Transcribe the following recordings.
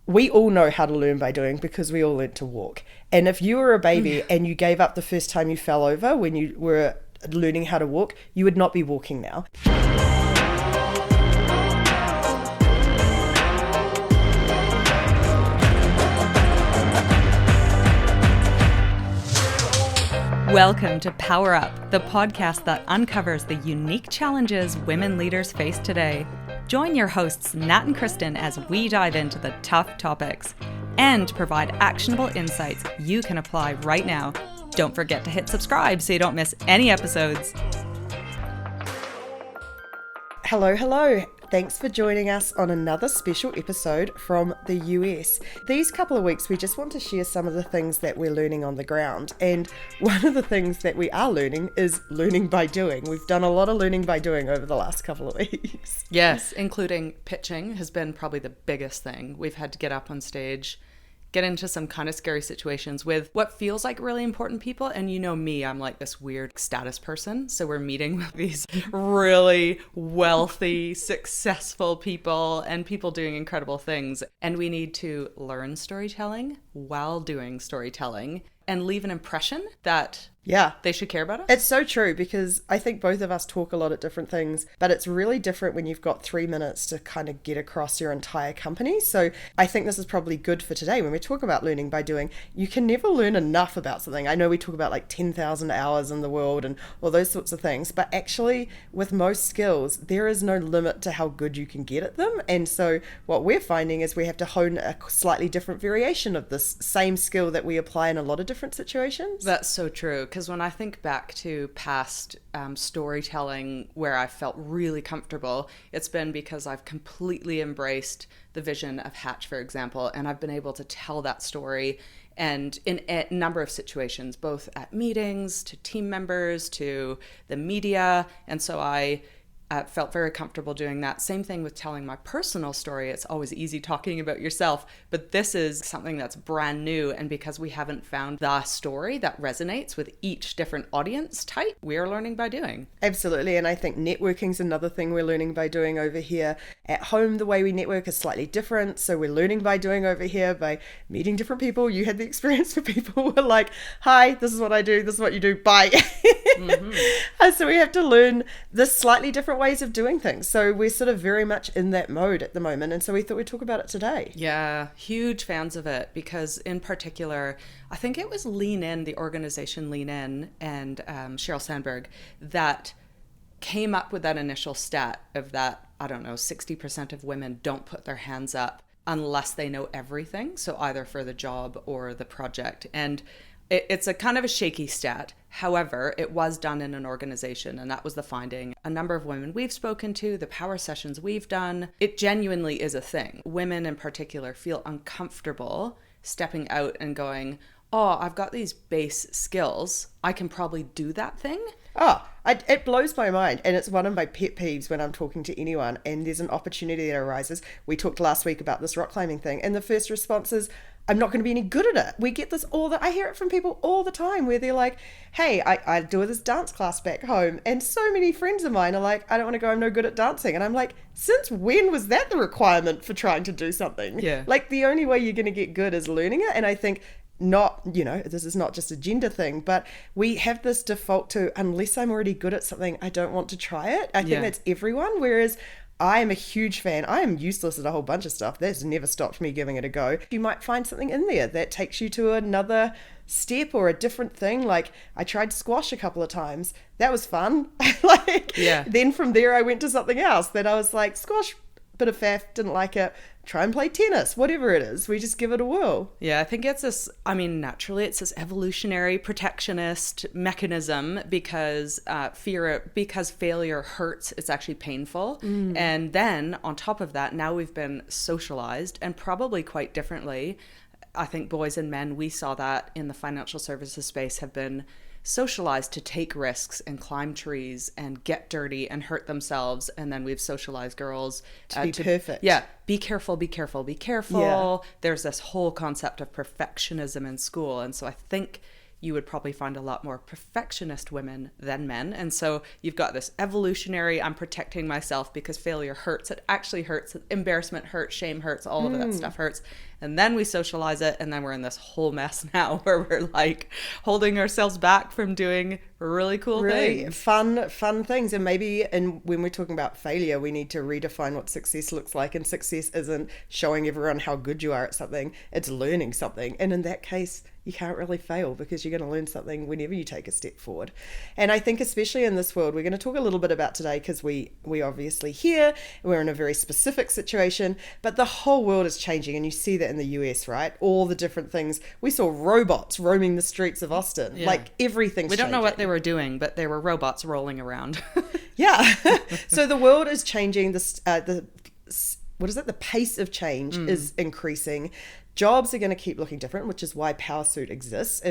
we all know how to learn by doing because we all learnt to walk. And if you were a baby and you gave up the first time you fell over when you were learning how to walk, you would not be walking now. Welcome to Power Up, the podcast that uncovers the unique challenges women leaders face today. Join your hosts Nat and Kristen as we dive into the tough topics and provide actionable insights you can apply right now. Don't forget to hit subscribe so you don't miss any episodes. Hello. Thanks for joining us on another special episode from the US. These couple of weeks, we just want to share some of the things that we're learning on the ground. And one of the things that we are learning is learning by doing. We've done a lot of learning by doing over the last couple of weeks. Yes, including pitching has been probably the biggest thing. We've had to get up on stage, get into some kind of scary situations with what feels like really important people. And you know me, I'm like this weird status person. So we're meeting with these really wealthy, successful people and people doing incredible things. And we need to learn storytelling while doing storytelling and leave an impression that they should care about us. It's so true, because I think both of us talk a lot at different things, but it's really different when you've got 3 minutes to kind of get across your entire company. So I think this is probably good for today. When we talk about learning by doing, you can never learn enough about something. I know we talk about like 10,000 hours in the world and all those sorts of things, but actually with most skills, there is no limit to how good you can get at them. And so what we're finding is we have to hone a slightly different variation of this same skill that we apply in a lot of different situations. That's so true. Because when I think back to past storytelling where I felt really comfortable, it's been because I've completely embraced the vision of Hatch, for example, and I've been able to tell that story and in a number of situations, both at meetings, to team members, to the media. And so I felt very comfortable doing that. Same thing with telling my personal story. It's always easy talking about yourself, but this is something that's brand new. And because we haven't found the story that resonates with each different audience type, we're learning by doing. Absolutely. And I think networking is another thing we're learning by doing over here. At home, the way we network is slightly different. So we're learning by doing over here, by meeting different people. You had the experience where people were like, hi, this is what I do. This is what you do. Bye. And so we have to learn the slightly different ways of doing things. So we're sort of very much in that mode at the moment. And so we thought we'd talk about it today. Yeah, huge fans of it, because in particular, I think it was the organization Lean In and Sheryl Sandberg that came up with that initial stat of that, 60% of women don't put their hands up unless they know everything. So either for the job or the project. And it's a kind of a shaky stat. However, it was done in an organization, and that was the finding. A number of women we've spoken to, the power sessions we've done, it genuinely is a thing. Women in particular feel uncomfortable stepping out and going, oh, I've got these base skills. I can probably do that thing. It blows my mind, and it's one of my pet peeves when I'm talking to anyone and there's an opportunity that arises. We talked last week about this rock climbing thing, and the first response is, I'm not going to be any good at it. We get this I hear it from people all the time where they're like, hey, I do this dance class back home, and so many friends of mine are like, I don't want to go, I'm no good at dancing. And I'm like, since when was that the requirement for trying to do something? Yeah. Like, the only way you're going to get good is learning it. And I think this is not just a gender thing, but we have this default to, unless I'm already good at something, I don't want to try it. I think that's everyone. Whereas I am a huge fan. I am useless at a whole bunch of stuff. That's never stopped me giving it a go. You might find something in there that takes you to another step or a different thing. Like, I tried squash a couple of times. That was fun. Then from there I went to something else that I was like, squash, bit of faff, didn't like it. Try and play tennis, whatever it is. We just give it a whirl. Yeah, I think it's this, naturally it's this evolutionary protectionist mechanism because failure hurts, it's actually painful. And then on top of that, now we've been socialized, and probably quite differently. I think boys and men, we saw that in the financial services space, have been socialized to take risks and climb trees and get dirty and hurt themselves. And then we've socialized girls to be perfect. Yeah. Be careful, be careful, be careful. Yeah. There's this whole concept of perfectionism in school. And so I think you would probably find a lot more perfectionist women than men. And so you've got this evolutionary, I'm protecting myself because failure hurts. It actually hurts. Embarrassment hurts. Shame hurts. All of that stuff hurts. and then we socialize it, and then we're in this whole mess now where we're like holding ourselves back from doing really cool things. Fun things. And maybe when we're talking about failure, we need to redefine what success looks like. And success isn't showing everyone how good you are at something, it's learning something. And in that case, you can't really fail because you're going to learn something whenever you take a step forward. And I think especially in this world, we're going to talk a little bit about today because we obviously here, we're in a very specific situation, but the whole world is changing. And you see that in the US, right? All the different things. We saw robots roaming the streets of Austin. Yeah. Like everything's We don't changing. know what they were doing, but they were robots rolling around. Yeah. So the world is changing. The pace of change is increasing. Jobs are going to keep looking different, which is why Powrsuit exists.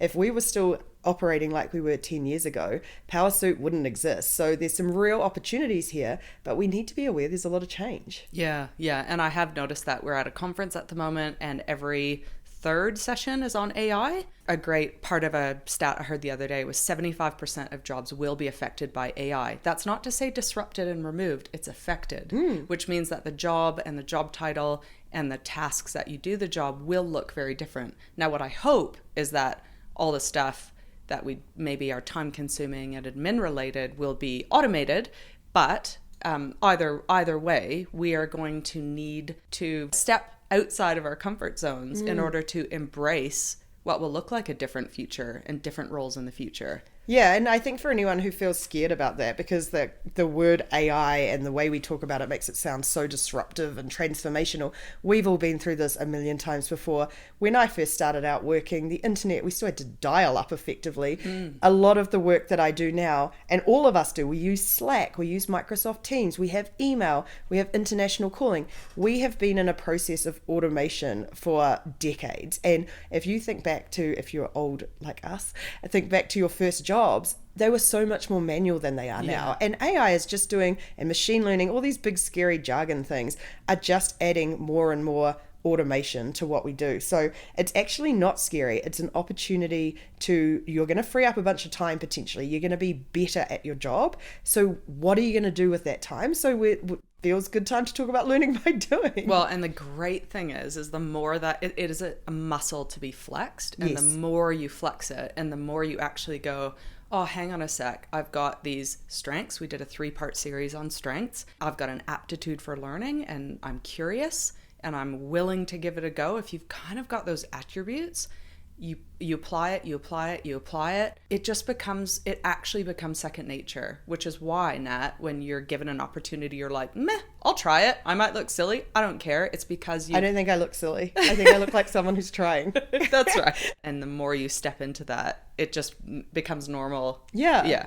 If we were still operating like we were 10 years ago, Powrsuit wouldn't exist. So there's some real opportunities here, but we need to be aware there's a lot of change. Yeah. And I have noticed that we're at a conference at the moment, and every third session is on AI. A great part of a stat I heard the other day was 75% of jobs will be affected by AI. That's not to say disrupted and removed, it's affected, which means that the job and the job title and the tasks that you do the job will look very different. Now, what I hope is that all the stuff that we maybe are time consuming and admin related will be automated, but either way, we are going to need to step outside of our comfort zones in order to embrace what will look like a different future and different roles in the future. Yeah, and I think for anyone who feels scared about that, because the word AI and the way we talk about it makes it sound so disruptive and transformational. We've all been through this a million times before. When I first started out working, the internet, we still had to dial up effectively. A lot of the work that I do now, and all of us do, we use Slack, we use Microsoft Teams, we have email, we have international calling. We have been in a process of automation for decades. And if you think back to, if you're old like us, think back to your first jobs, they were so much more manual than they are now. And AI is just doing, and machine learning, all these big scary jargon things are just adding more and more automation to what we do. So it's actually not scary. It's an opportunity you're going to free up a bunch of time potentially. You're going to be better at your job. So what are you going to do with that time? So it feels good time to talk about learning by doing. Well, and the great thing is the more that it is a muscle to be flexed, and the more you flex it, and the more you actually go, oh, hang on a sec, I've got these strengths. We did a 3-part series on strengths. I've got an aptitude for learning, and I'm curious, and I'm willing to give it a go. If you've kind of got those attributes, you apply it, it actually becomes second nature, which is why, Nat, when you're given an opportunity, you're like, meh, I'll try it. I might look silly. I don't care. It's because I don't think I look silly. I think I look like someone who's trying. That's right. And the more you step into that, it just becomes normal. Yeah.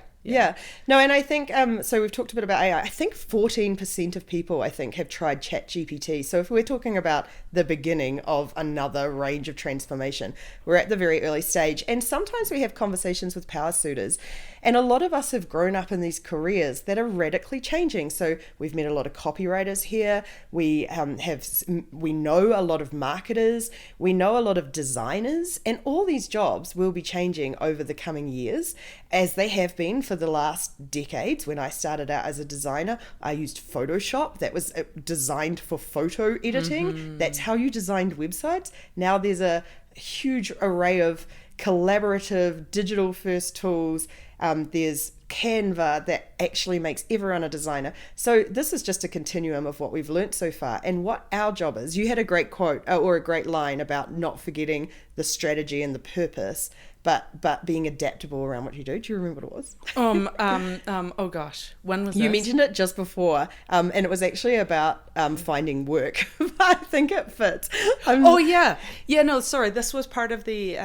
No, and I think, so we've talked a bit about AI. I think 14% of people, have tried ChatGPT. So if we're talking about the beginning of another range of transformation, we're at the very early stage. And sometimes we have conversations with Powrsuitors, and a lot of us have grown up in these careers that are radically changing. So we've met a lot of copywriters here. We know a lot of marketers. We know a lot of designers, and all these jobs will be changing over the coming years, as they have been for the last decades. When I started out as a designer, I used Photoshop. That was designed for photo editing. That's how you designed websites. Now there's a huge array of collaborative digital first tools. There's Canva that actually makes everyone a designer. So this is just a continuum of what we've learnt so far and what our job is. You had a great quote or a great line about not forgetting the strategy and the purpose, but being adaptable around what you do. Do you remember what it was? Oh gosh, when was you this? mentioned it just before, and it was actually about finding work. I think it fits. No, sorry. This was part of the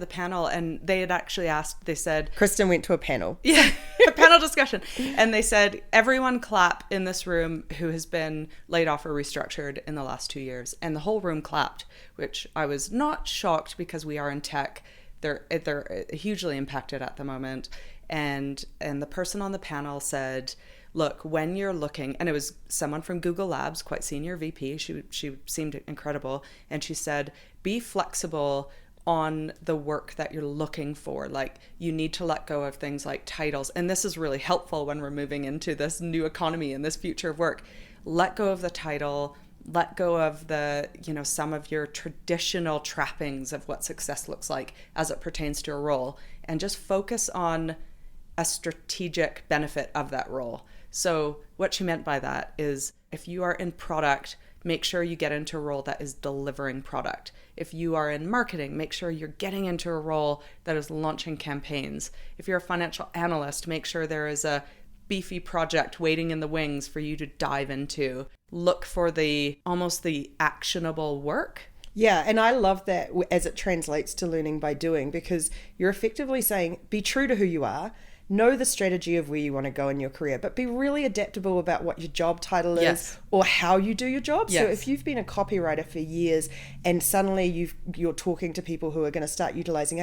panel, and they had actually asked. They said Kristen went to a panel. Yeah, a panel discussion, and they said everyone clap in this room who has been laid off or restructured in the last 2 years, and the whole room clapped, which I was not shocked because we are in tech. They're hugely impacted at the moment, and the person on the panel said, look, when you're looking, and it was someone from Google Labs, quite senior VP, she seemed incredible, and she said, be flexible on the work that you're looking for. Like, you need to let go of things like titles, and this is really helpful when we're moving into this new economy and this future of work. Let go of the title. let go of the, some of your traditional trappings of what success looks like as it pertains to a role, and just focus on a strategic benefit of that role. So what she meant by that is, if you are in product, make sure you get into a role that is delivering product. If you are in marketing, make sure you're getting into a role that is launching campaigns. If you're a financial analyst, make sure there is a beefy project waiting in the wings for you to dive into. Look for almost the actionable work. Yeah, and I love that as it translates to learning by doing, because you're effectively saying, be true to who you are, know the strategy of where you want to go in your career, but be really adaptable about what your job title is. Yes. Or how you do your job. Yes. So if you've been a copywriter for years and suddenly you're talking to people who are going to start utilizing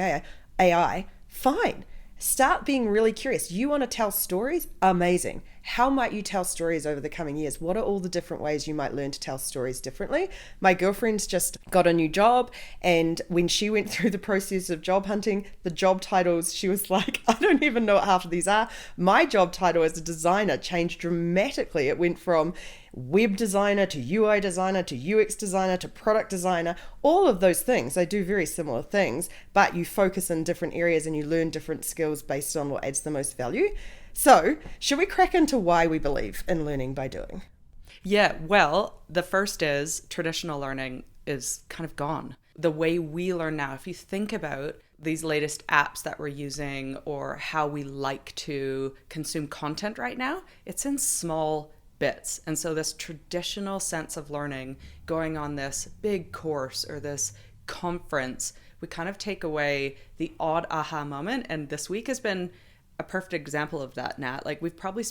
AI, fine. Start being really curious. You want to tell stories? Amazing. How might you tell stories over the coming years? What are all the different ways you might learn to tell stories differently? My girlfriend's just got a new job, and when she went through the process of job hunting, the job titles, she was like, I don't even know what half of these are. My job title as a designer changed dramatically. It went from web designer to UI designer to UX designer to product designer. All of those things, they do very similar things, but you focus in different areas and you learn different skills based on what adds the most value. So, should we crack into why we believe in learning by doing? Yeah, well, the first is traditional learning is kind of gone. The way we learn now, if you think about these latest apps that we're using or how we like to consume content right now, it's in small bits. And so this traditional sense of learning, going on this big course or this conference, we kind of take away the odd aha moment. And this week has been a perfect example of that, Nat. Like, we've probably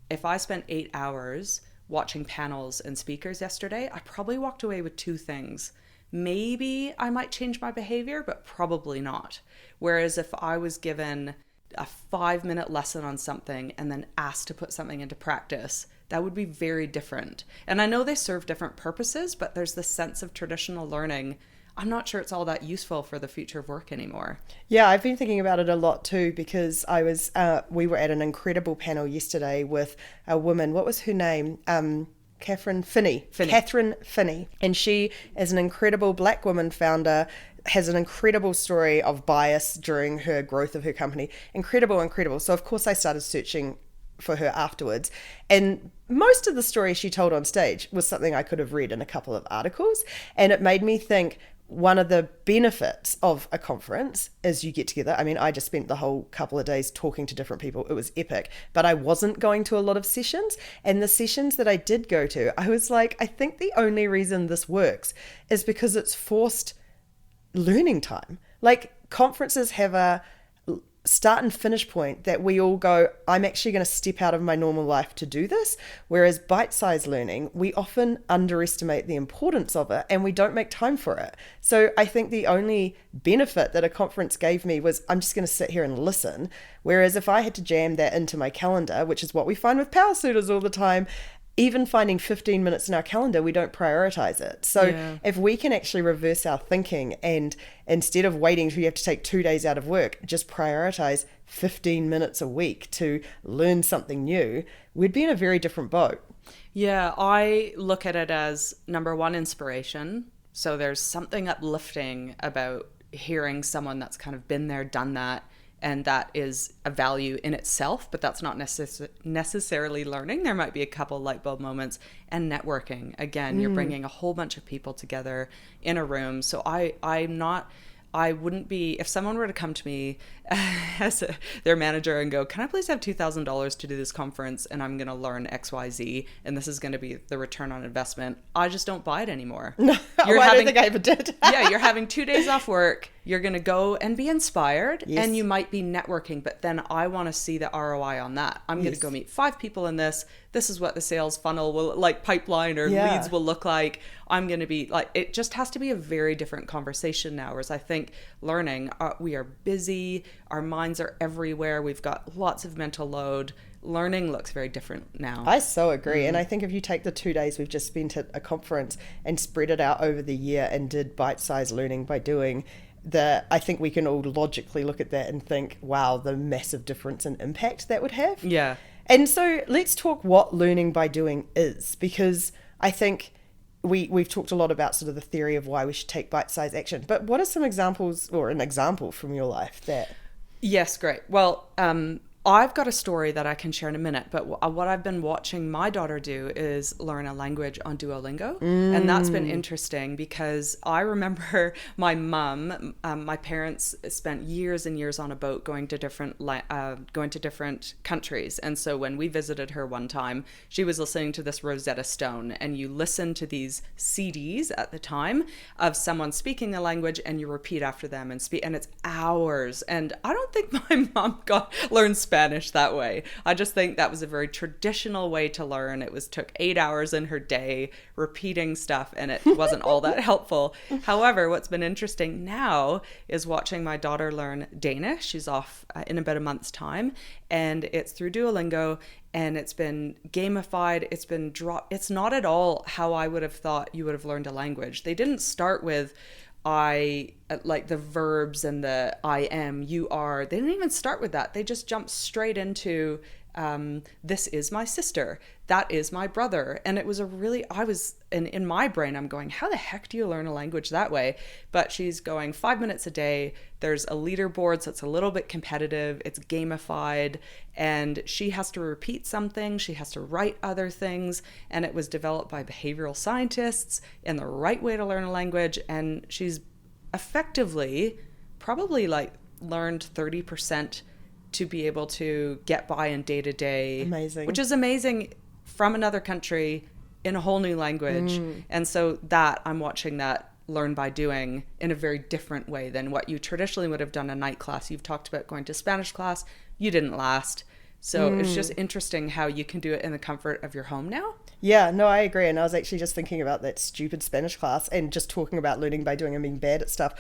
if I spent 8 hours watching panels and speakers yesterday, I probably walked away with 2 things. Maybe I might change my behavior, but probably not. Whereas if I was given a 5-minute lesson on something and then asked to put something into practice, that would be very different. And I know they serve different purposes, but there's this sense of traditional learning. I'm not sure it's all that useful for the future of work anymore. Yeah, I've been thinking about it a lot too, because we were at an incredible panel yesterday with a woman. What was her name? Catherine Finney. Catherine Finney. And she is an incredible Black woman founder, has an incredible story of bias during her growth of her company. Incredible. So of course I started searching for her afterwards. And most of the story she told on stage was something I could have read in a couple of articles. And it made me think, one of the benefits of a conference is you get together. I mean, I just spent the whole couple of days talking to different people. It was epic, but I wasn't going to a lot of sessions. And the sessions that I did go to, I was like, I think the only reason this works is because it's forced learning time. Like, conferences have a start and finish point that we all go, I'm actually going to step out of my normal life to do this. Whereas bite-sized learning, we often underestimate the importance of it and we don't make time for it. So I think the only benefit that a conference gave me was, I'm just going to sit here and listen. Whereas if I had to jam that into my calendar, which is what we find with Powrsuitors all the time, even finding 15 minutes in our calendar, we don't prioritize it. So if we can actually reverse our thinking, and instead of waiting till you have to take 2 days out of work, just prioritize 15 minutes a week to learn something new, we'd be in a very different boat. Yeah, I look at it as, number one, inspiration. So there's something uplifting about hearing someone that's kind of been there, done that, and that is a value in itself, but that's not necessarily learning. There might be a couple light bulb moments. And networking. Again, you're bringing a whole bunch of people together in a room. So I wouldn't be, if someone were to come to me as their manager and go, can I please have $2,000 to do this conference and I'm going to learn XYZ and this is going to be the return on investment, I just don't buy it anymore. No, I don't think I ever did. Yeah, you're having 2 days off work. You're going to go and be inspired, and you might be networking, but then I want to see the ROI on that. I'm going to go meet 5 people in this. This is what the sales funnel will, like, pipeline or leads will look like. I'm going to be like, it just has to be a very different conversation now. Whereas I think learning, we are busy. Our minds are everywhere. We've got lots of mental load. Learning looks very different now. I so agree. And I think if you take the 2 days we've just spent at a conference and spread it out over the year and did bite-sized learning by doing, I think we can all logically look at that and think, wow, the massive difference in impact that would have. Yeah. And so let's talk what learning by doing is, because I think we've talked a lot about sort of the theory of why we should take bite-sized action. But what are some examples, or an example from your life that... Yes, great. Well, I've got a story that I can share in a minute, but what I've been watching my daughter do is learn a language on Duolingo. And that's been interesting because I remember my mum, my parents spent years and years on a boat going to different countries. And so when we visited her one time, she was listening to this Rosetta Stone, and you listen to these CDs at the time of someone speaking the language, and you repeat after them and speak, and it's hours. And I don't think my mom learned Spanish that way. I just think that was a very traditional way to learn. It took 8 hours in her day repeating stuff, and it wasn't all that helpful. However, what's been interesting now is watching my daughter learn Danish. She's off in about a month's time, and it's through Duolingo, and it's been gamified. It's been it's not at all how I would have thought you would have learned a language. They didn't start with like the verbs and the I am, you are. They didn't even start with that. They just jumped straight into this is my sister, that is my brother. And it was in my brain, I'm going, how the heck do you learn a language that way? But she's going 5 minutes a day. There's a leaderboard, so it's a little bit competitive. It's gamified, and she has to repeat something. She has to write other things. And it was developed by behavioral scientists in the right way to learn a language. And she's effectively probably like learned 30% to be able to get by in day to day. Amazing. Which is amazing from another country in a whole new language. And so that I'm watching that learn by doing in a very different way than what you traditionally would have done a night class. You've talked about going to Spanish class. You didn't last. So it's just interesting how you can do it in the comfort of your home now. Yeah, no, I agree. And I was actually just thinking about that stupid Spanish class and just talking about learning by doing and being bad at stuff.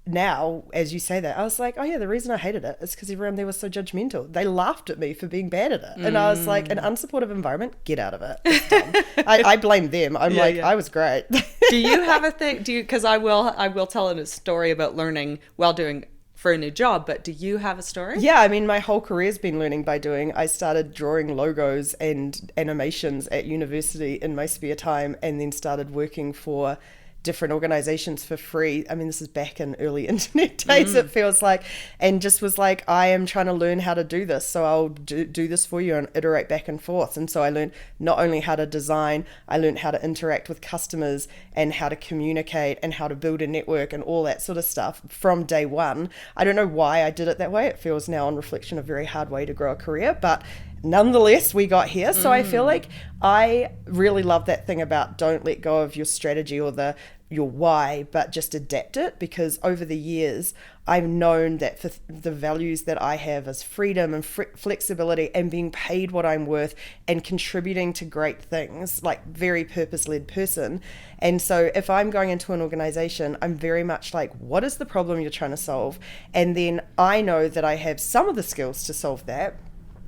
Now, as you say that, I was like, oh yeah, the reason I hated it is because everyone there was so judgmental. They laughed at me for being bad at it. And I was like, an unsupportive environment, get out of it. It's dumb. I blame them. I'm I was great. Do you have a thing? Because I will tell a story about learning while doing for a new job, but do you have a story? Yeah, I mean, my whole career's been learning by doing. I started drawing logos and animations at university in my spare time, and then started working for different organizations for free. I mean, this is back in early internet days, it feels like, and just was like, I am trying to learn how to do this, so I'll do this for you and iterate back and forth. And so I learned not only how to design, I learned how to interact with customers and how to communicate and how to build a network and all that sort of stuff from day one. I don't know why I did it that way. It feels now on reflection a very hard way to grow a career, but nonetheless, we got here. So I feel like I really love that thing about don't let go of your strategy or your why, but just adapt it, because over the years, I've known that for the values that I have as freedom and flexibility and being paid what I'm worth and contributing to great things, like very purpose-led person. And so if I'm going into an organization, I'm very much like, what is the problem you're trying to solve? And then I know that I have some of the skills to solve that.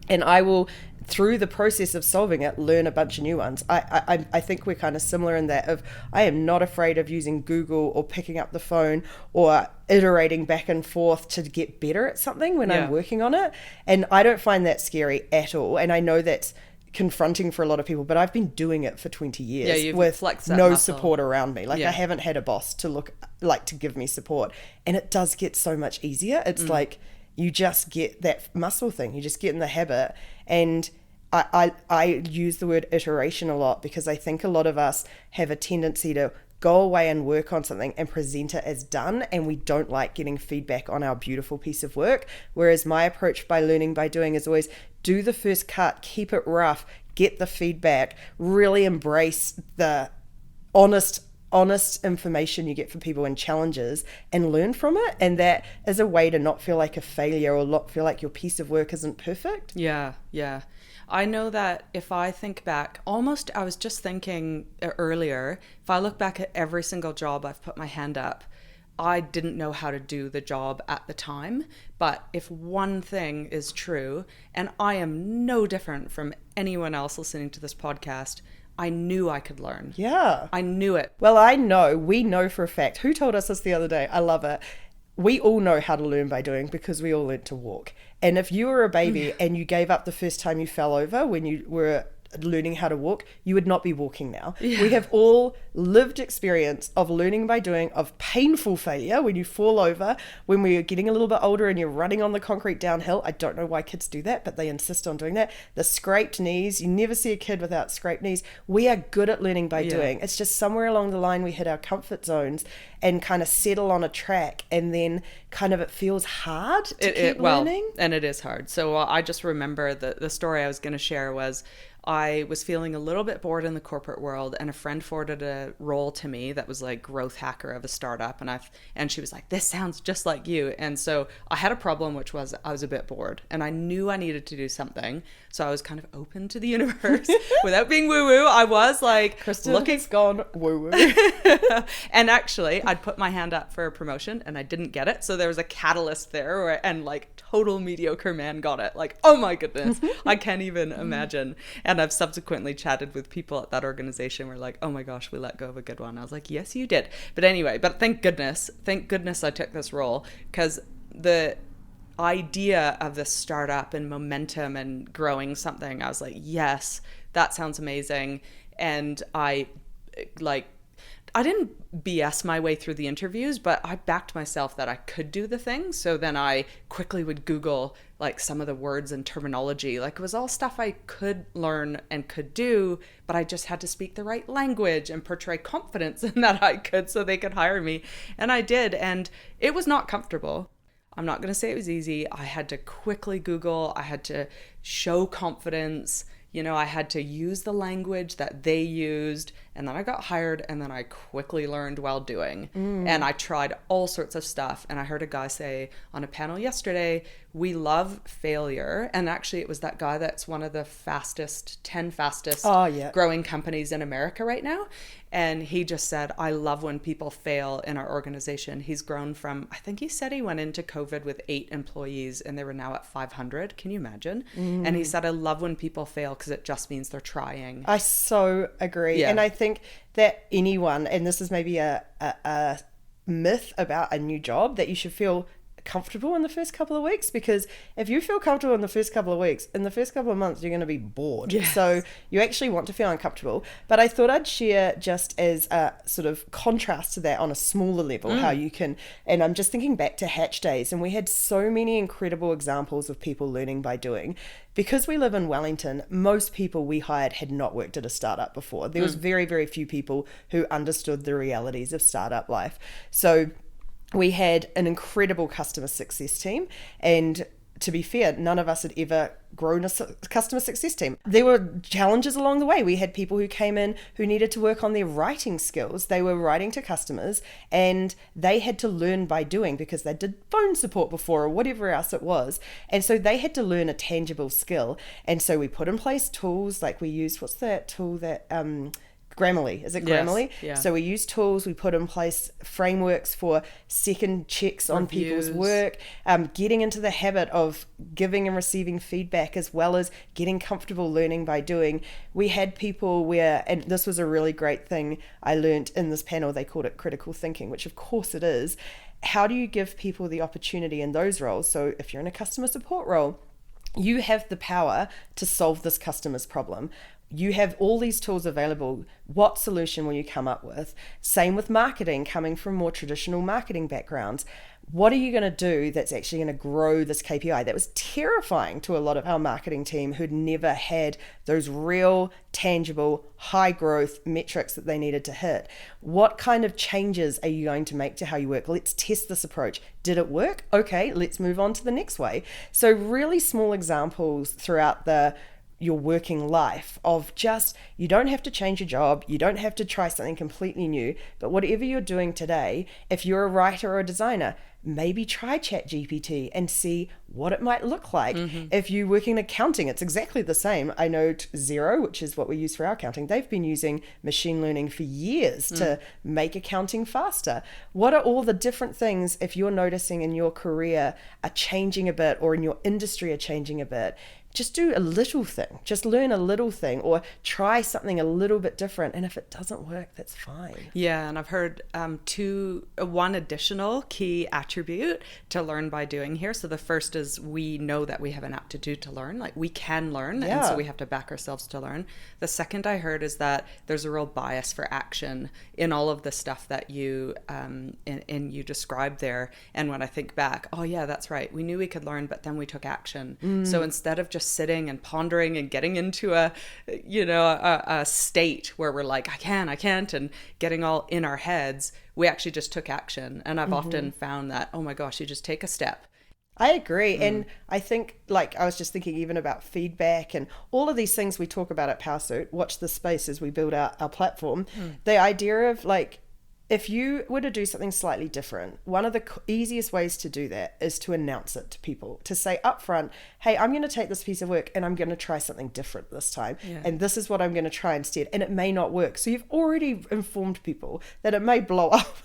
And I will, through the process of solving it, learn a bunch of new ones. I think we're kind of similar in that of, I am not afraid of using Google or picking up the phone or iterating back and forth to get better at something when I'm working on it. And I don't find that scary at all. And I know that's confronting for a lot of people, but I've been doing it for 20 years with no muscle. Support around me. Like I haven't had a boss to give me support. And it does get so much easier. It's like, you just get that muscle thing. You just get in the habit. And I use the word iteration a lot because I think a lot of us have a tendency to go away and work on something and present it as done, and we don't like getting feedback on our beautiful piece of work. Whereas my approach by learning by doing is always do the first cut, keep it rough, get the feedback, really embrace the honest information you get from people and challenges and learn from it. And that is a way to not feel like a failure or not feel like your piece of work isn't perfect. Yeah. I know that if I think back, I was just thinking earlier, if I look back at every single job I've put my hand up, I didn't know how to do the job at the time. But if one thing is true, and I am no different from anyone else listening to this podcast, I knew I could learn. Yeah. I knew it. Well, we know for a fact. Who told us this the other day? I love it. We all know how to learn by doing because we all learned to walk. And if you were a baby and you gave up the first time you fell over when you were learning how to walk, you would not be walking now. Yeah. We have all lived experience of learning by doing, of painful failure when you fall over, when we're getting a little bit older and you're running on the concrete downhill. I don't know why kids do that, but they insist on doing that. The scraped knees, you never see a kid without scraped knees. We are good at learning by doing. It's just somewhere along the line we hit our comfort zones and kind of settle on a track, and then kind of it feels hard to keep learning. And it is hard. So I just remember the story I was going to share was I was feeling a little bit bored in the corporate world, and a friend forwarded a role to me that was like growth hacker of a startup, and she was like, this sounds just like you. And so I had a problem, which was I was a bit bored, and I knew I needed to do something. So I was kind of open to the universe without being woo-woo. I was like, Kristen has gone woo-woo. And actually, I'd put my hand up for a promotion and I didn't get it. So there was a catalyst there, and like total mediocre man got it. Like, oh my goodness, I can't even imagine. And I've subsequently chatted with people at that organization who were like, oh my gosh, we let go of a good one. I was like, yes, you did. But anyway, thank goodness I took this role, because the idea of this startup and momentum and growing something, I was like, yes, that sounds amazing. And I didn't BS my way through the interviews, but I backed myself that I could do the thing. So then I quickly would Google like some of the words and terminology. Like, it was all stuff I could learn and could do, but I just had to speak the right language and portray confidence in that I could, so they could hire me. And I did. And it was not comfortable. I'm not going to say it was easy. I had to quickly Google. I had to show confidence. I had to use the language that they used, and then I got hired, and then I quickly learned while doing. And I tried all sorts of stuff. And I heard a guy say on a panel yesterday, we love failure. And actually it was that guy that's one of the 10 fastest growing companies in America right now. And he just said, I love when people fail in our organization. He's grown from, I think he said he went into COVID with 8 employees and they were now at 500. Can you imagine? And he said, I love when people fail because it just means they're trying. I so agree. Yeah. And I think that anyone, and this is maybe a myth about a new job, that you should feel comfortable in the first couple of weeks, because if you feel comfortable in the first couple of weeks, in the first couple of months you're going to be bored. Yes. So you actually want to feel uncomfortable. But I thought I'd share, just as a sort of contrast to that on a smaller level, how you can, and I'm just thinking back to Hatch Days, and we had so many incredible examples of people learning by doing. Because we live in Wellington, most people we hired had not worked at a startup before. There was very, very few people who understood the realities of startup life. So we had an incredible customer success team, and to be fair, none of us had ever grown a customer success team. There were challenges along the way. We had people who came in who needed to work on their writing skills. They were writing to customers and they had to learn by doing, because they did phone support before or whatever else it was. And so they had to learn a tangible skill. And so we put in place tools, like we used, what's that tool that... Grammarly. Is it Grammarly? Yes, yeah. So we use tools, we put in place frameworks for second checks on people's work, getting into the habit of giving and receiving feedback, as well as getting comfortable learning by doing. We had people where, and this was a really great thing I learned in this panel, they called it critical thinking, which of course it is. How do you give people the opportunity in those roles? So if you're in a customer support role, you have the power to solve this customer's problem. You have all these tools available. What solution will you come up with? Same with marketing, coming from more traditional marketing backgrounds. What are you going to do that's actually going to grow this KPI? That was terrifying to a lot of our marketing team who'd never had those real, tangible, high growth metrics that they needed to hit. What kind of changes are you going to make to how you work? Let's test this approach. Did it work? Okay, let's move on to the next way. So really small examples throughout your working life of just, you don't have to change your job, you don't have to try something completely new, but whatever you're doing today, if you're a writer or a designer, maybe try ChatGPT and see what it might look like. If you work in accounting, it's exactly the same. I know Xero, which is what we use for our accounting, they've been using machine learning for years to make accounting faster. What are all the different things, if you're noticing in your career are changing a bit, or in your industry are changing a bit? Just do a little thing, just learn a little thing, or try something a little bit different. And if it doesn't work, that's fine. Yeah, and I've heard one additional key attribute attribute to learn by doing here. So the first is we know that we have an aptitude to learn, like we can learn, and so we have to back ourselves to learn. The second I heard is that there's a real bias for action in all of the stuff that you you described there. And when I think back, oh yeah, that's right, we knew we could learn, but then we took action. So instead of just sitting and pondering and getting into a state where we're like, I can't, and getting all in our heads, we actually just took action. And I've often found that, oh my gosh, you just take a step. I agree. And I think, like, I was just thinking even about feedback and all of these things we talk about at Powrsuit, watch the space as we build out our platform. The idea of, like, if you were to do something slightly different, one of the easiest ways to do that is to announce it to people, to say upfront, hey, I'm going to take this piece of work and I'm going to try something different this time. And this is what I'm going to try instead. And it may not work. So you've already informed people that it may blow up.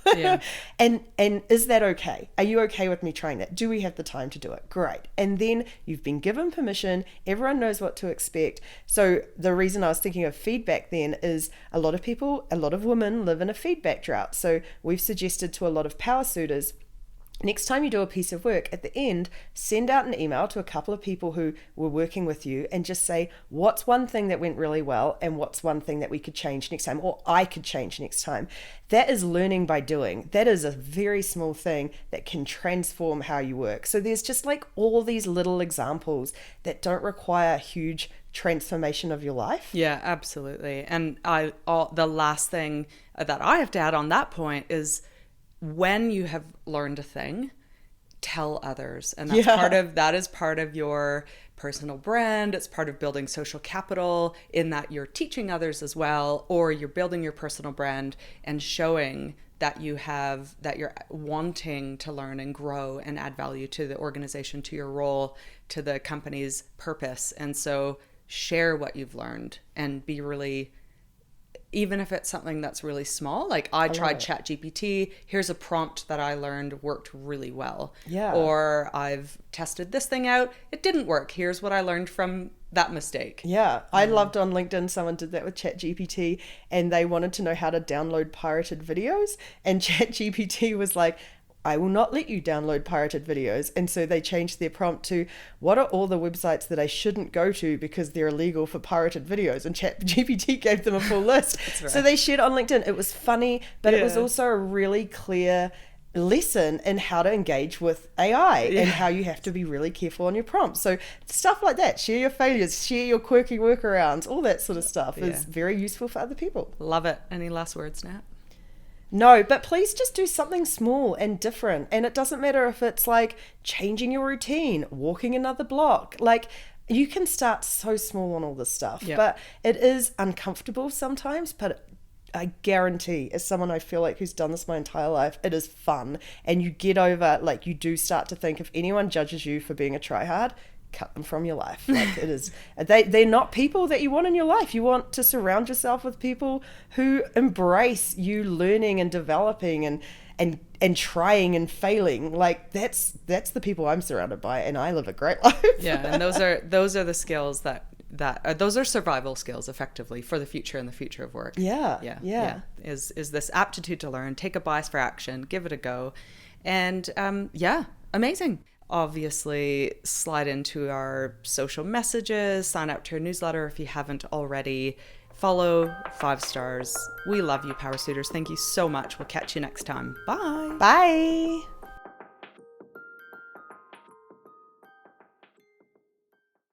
And is that okay? Are you okay with me trying that? Do we have the time to do it? Great. And then you've been given permission. Everyone knows what to expect. So the reason I was thinking of feedback then is a lot of women live in a feedback drought. So we've suggested to a lot of Powrsuitors, next time you do a piece of work, at the end, send out an email to a couple of people who were working with you and just say, what's one thing that went really well and what's one thing that we could change next time, or I could change next time. That is learning by doing. That is a very small thing that can transform how you work. So there's just like all these little examples that don't require huge transformation of your life. Yeah, absolutely. And the last thing that I have to add on that point is, when you have learned a thing, tell others. And that is part of your personal brand. It's part of building social capital, in that you're teaching others as well, or you're building your personal brand and showing that you're wanting to learn and grow and add value to the organization, to your role, to the company's purpose. And so share what you've learned and be really, even if it's something that's really small, like I tried ChatGPT, here's a prompt that I learned worked really well. Or I've tested this thing out, it didn't work. Here's what I learned from that mistake. I loved on LinkedIn, someone did that with ChatGPT and they wanted to know how to download pirated videos. And ChatGPT was like, I will not let you download pirated videos. And so they changed their prompt to, what are all the websites that I shouldn't go to because they're illegal for pirated videos? And ChatGPT gave them a full list. Right. So they shared on LinkedIn. It was funny, but it was also a really clear lesson in how to engage with AI and how you have to be really careful on your prompts. So stuff like that, share your failures, share your quirky workarounds, all that sort of stuff is very useful for other people. Love it. Any last words, Nat? No, but please just do something small and different. And it doesn't matter if it's like changing your routine, walking another block. Like, you can start so small on all this stuff, but it is uncomfortable sometimes. But I guarantee, as someone I feel like who's done this my entire life, it is fun. And you get over, like, you do start to think, if anyone judges you for being a tryhard, cut them from your life. Like, it is, they're not people that you want in your life. You want to surround yourself with people who embrace you learning and developing and trying and failing. Like, that's the people I'm surrounded by, and I live a great life. And those are the skills that those are survival skills, effectively, for the future and the future of work. Is this aptitude to learn, take a bias for action, give it a go, and amazing. Obviously, slide into our social messages, sign up to our newsletter if you haven't already. Follow, 5 stars. We love you, Powrsuiters. Thank you so much. We'll catch you next time. Bye. Bye.